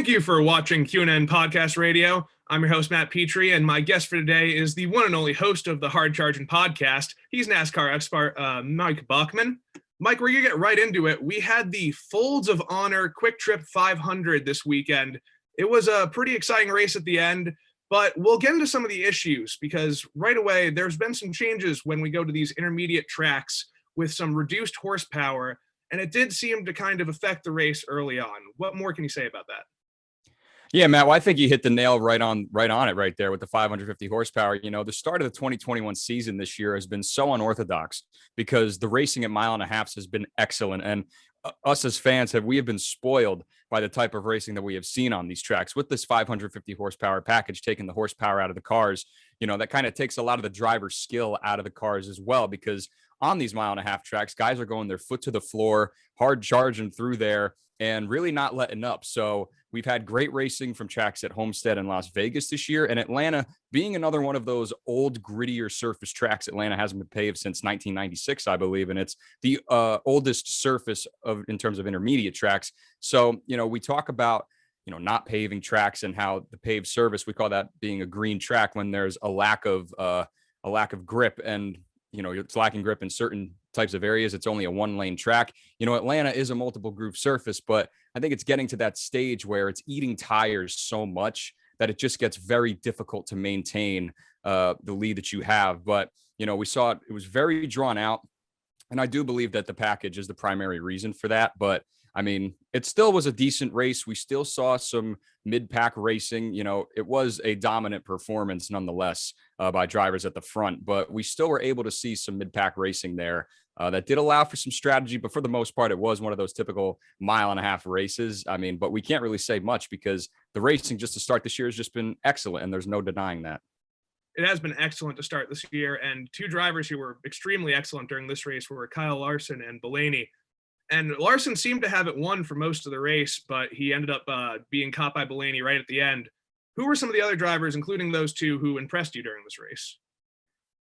Thank you for watching QNN Podcast Radio. I'm your host, Matt Petrie, and my guest for today is the one and only host of the Hard Charging Podcast. He's NASCAR expert, Mike Bachman. Mike, we're going to get right into it. We had the Folds of Honor Quick Trip 500 this weekend. It was a pretty exciting race at the end, but we'll get into some of the issues because right away there's been some changes when we go to these intermediate tracks with some reduced horsepower, and it did seem to kind of affect the race early on. What more can you say about that? Yeah, Matt, well, I think you hit the nail right on it right there with the 550 horsepower. You know, the start of the 2021 season this year has been so unorthodox because the racing at mile and a half has been excellent. And us as fans we have been spoiled by the type of racing that we have seen on these tracks with this 550 horsepower package, taking the horsepower out of the cars. You know, that kind of takes a lot of the driver's skill out of the cars as well, because on these mile and a half tracks, guys are going their foot to the floor, hard charging through there and really not letting up. So we've had great racing from tracks at Homestead and Las Vegas this year, and Atlanta being another one of those old, grittier surface tracks. Atlanta hasn't been paved since 1996, I believe, and it's the oldest surface in terms of intermediate tracks. So, you know, we talk about, you know, not paving tracks and how the paved surface, we call that being a green track when there's a lack of grip, and, you know, it's lacking grip in certain types of areas. It's only a one-lane track. You know, Atlanta is a multiple groove surface, but I think it's getting to that stage where it's eating tires so much that it just gets very difficult to maintain the lead that you have. But, you know, we saw it was very drawn out, and I do believe that the package is the primary reason for that. But I mean, it still was a decent race. We still saw some mid-pack racing. You know, it was a dominant performance nonetheless by drivers at the front, but we still were able to see some mid-pack racing there that did allow for some strategy. But for the most part, it was one of those typical mile and a half races. I mean, but we can't really say much because the racing just to start this year has just been excellent, and there's no denying that. It has been excellent to start this year, and two drivers who were extremely excellent during this race were Kyle Larson and Blaney. And Larson seemed to have it won for most of the race, but he ended up being caught by Blaney right at the end. Who were some of the other drivers, including those two, who impressed you during this race?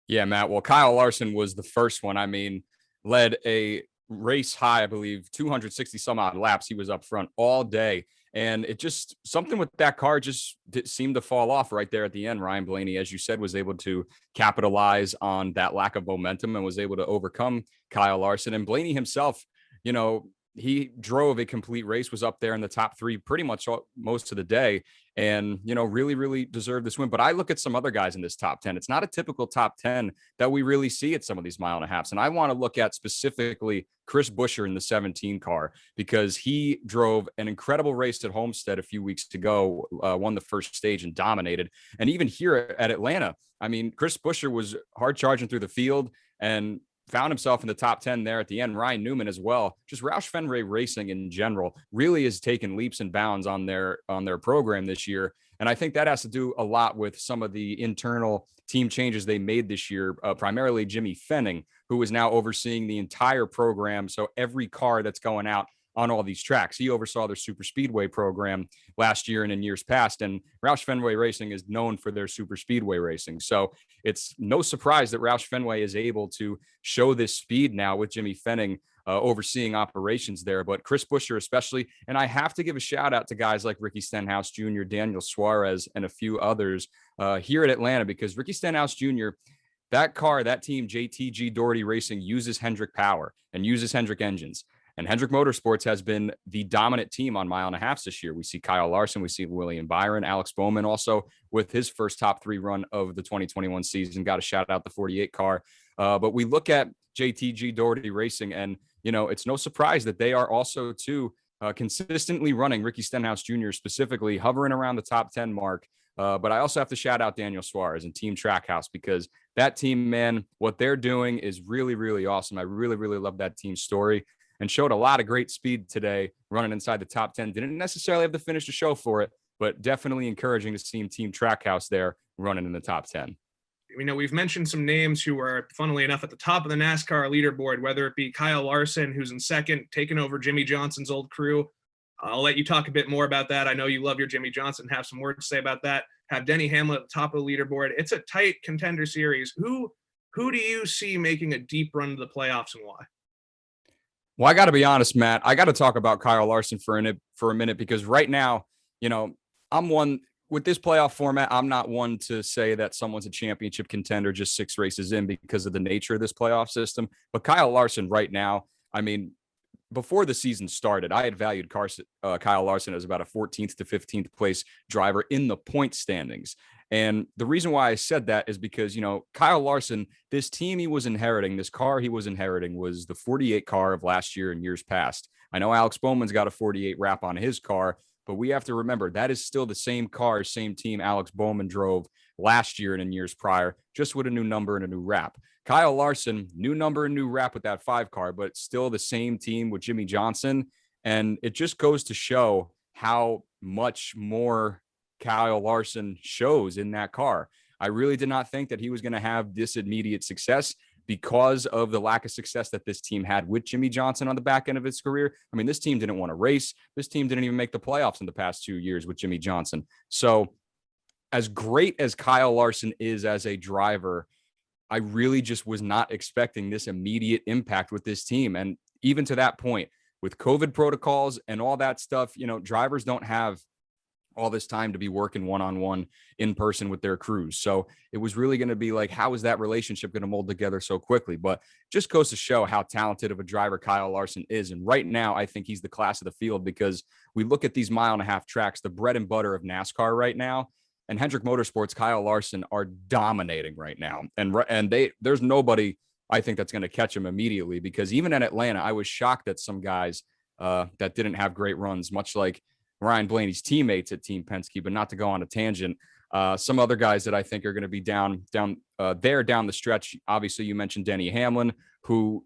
Yeah, Matt. Well, Kyle Larson was the first one. I mean, led a race high, I believe, 260 some odd laps. He was up front all day. And it just, something with that car just seemed to fall off right there at the end. Ryan Blaney, as you said, was able to capitalize on that lack of momentum and was able to overcome Kyle Larson. And Blaney himself, you know, he drove a complete race, was up there in the top three pretty much most of the day, and, you know, really, really deserved this win. But I look at some other guys in this top 10. It's not a typical top 10 that we really see at some of these mile and a halves. And I want to look at specifically Chris Buescher in the 17 car, because he drove an incredible race at Homestead a few weeks ago, won the first stage and dominated. And even here at Atlanta, I mean, Chris Buescher was hard charging through the field and found himself in the top 10 there at the end. Ryan Newman as well. Just Roush Fenway Racing in general really has taken leaps and bounds on their program this year. And I think that has to do a lot with some of the internal team changes they made this year, primarily Jimmy Fenning, who is now overseeing the entire program. So every car that's going out on all these tracks, he oversaw their super speedway program last year and in years past. And Roush Fenway Racing is known for their super speedway racing. So it's no surprise that Roush Fenway is able to show this speed now with Jimmy Fenning overseeing operations there. But Chris Buescher especially, and I have to give a shout out to guys like Ricky Stenhouse Jr., Daniel Suarez, and a few others here at Atlanta, because Ricky Stenhouse Jr., that car, that team, JTG Doherty Racing, uses Hendrick power and uses Hendrick engines. And Hendrick Motorsports has been the dominant team on mile and a half this year. We see Kyle Larson, we see William Byron, Alex Bowman also with his first top three run of the 2021 season. Got to shout out the 48 car. But we look at JTG Doherty Racing, and, you know, it's no surprise that they are also too consistently running. Ricky Stenhouse Jr. specifically hovering around the top 10 mark. But I also have to shout out Daniel Suarez and Team Trackhouse, because that team, man, what they're doing is really, really awesome. I really, really love that team story, and showed a lot of great speed today running inside the top 10. Didn't necessarily have to finish the show for it, but definitely encouraging to see Team Trackhouse there running in the top 10. You know, we've mentioned some names who are, funnily enough, at the top of the NASCAR leaderboard, whether it be Kyle Larson, who's in second, taking over Jimmy Johnson's old crew. I'll let you talk a bit more about that. I know you love your Jimmy Johnson, have some words to say about that. Have Denny Hamlin at the top of the leaderboard. It's a tight contender series. Who do you see making a deep run to the playoffs, and why? Well, I got to be honest, Matt. I got to talk about Kyle Larson for a minute, because right now, you know, I'm one with this playoff format. I'm not one to say that someone's a championship contender just 6 races in because of the nature of this playoff system. But Kyle Larson right now, I mean, before the season started, I had valued Kyle Larson as about a 14th to 15th place driver in the point standings. And the reason why I said that is because, Kyle Larson, this team he was inheriting, this car he was inheriting was the 48 car of last year and years past. I know Alex Bowman's got a 48 wrap on his car, but we have to remember that is still the same car, same team Alex Bowman drove last year and in years prior, just with a new number and a new wrap. Kyle Larson, new number and new wrap with that 5 car, but still the same team with Jimmy Johnson. And it just goes to show how much more Kyle Larson shows in that car. I really did not think that he was going to have this immediate success because of the lack of success that this team had with Jimmy Johnson on the back end of his career. I mean, this team didn't want to race. This team didn't even make the playoffs in the past 2 years with Jimmy Johnson. So as great as Kyle Larson is as a driver, I really just was not expecting this immediate impact with this team. And even to that point, with COVID protocols and all that stuff, drivers don't have all this time to be working one-on-one in person with their crews. So it was really going to be like, how is that relationship going to mold together so quickly? But just goes to show how talented of a driver Kyle Larson is. And right now, I think he's the class of the field because we look at these 1.5 mile tracks, the bread and butter of NASCAR right now, and Hendrick Motorsports, Kyle Larson are dominating right now. And there's nobody I think that's going to catch him immediately, because even in Atlanta, I was shocked at some guys that didn't have great runs, much like Ryan Blaney's teammates at Team Penske. But not to go on a tangent, some other guys that I think are going to be down the stretch. Obviously, you mentioned Denny Hamlin, who,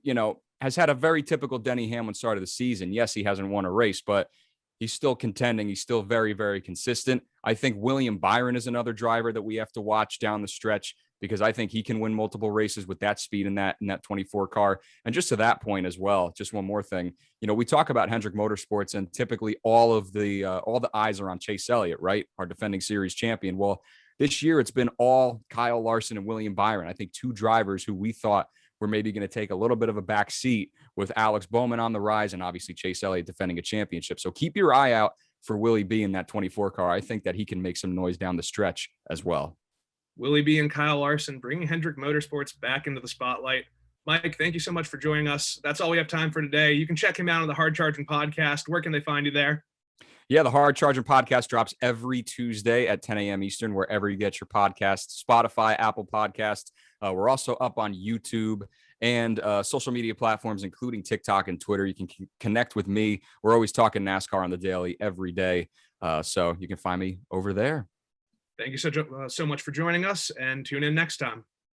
has had a very typical Denny Hamlin start of the season. Yes, he hasn't won a race, but he's still contending. He's still very, very consistent. I think William Byron is another driver that we have to watch down the stretch, because I think he can win multiple races with that speed in that 24 car. And just to that point as well, just one more thing, we talk about Hendrick Motorsports, and typically all the eyes are on Chase Elliott, right? Our defending series champion. Well, this year it's been all Kyle Larson and William Byron. I think 2 drivers who we thought were maybe going to take a little bit of a back seat, with Alex Bowman on the rise and obviously Chase Elliott defending a championship. So keep your eye out for Willie B in that 24 car. I think that he can make some noise down the stretch as well. Willie B and Kyle Larson bringing Hendrick Motorsports back into the spotlight. Mike, thank you so much for joining us. That's all we have time for today. You can check him out on the Hard Charging Podcast. Where can they find you there? Yeah, the Hard Charging Podcast drops every Tuesday at 10 a.m. Eastern, wherever you get your podcasts, Spotify, Apple Podcasts. We're also up on YouTube and social media platforms, including TikTok and Twitter. You can connect with me. We're always talking NASCAR on the daily every day. So you can find me over there. Thank you so much for joining us, and tune in next time.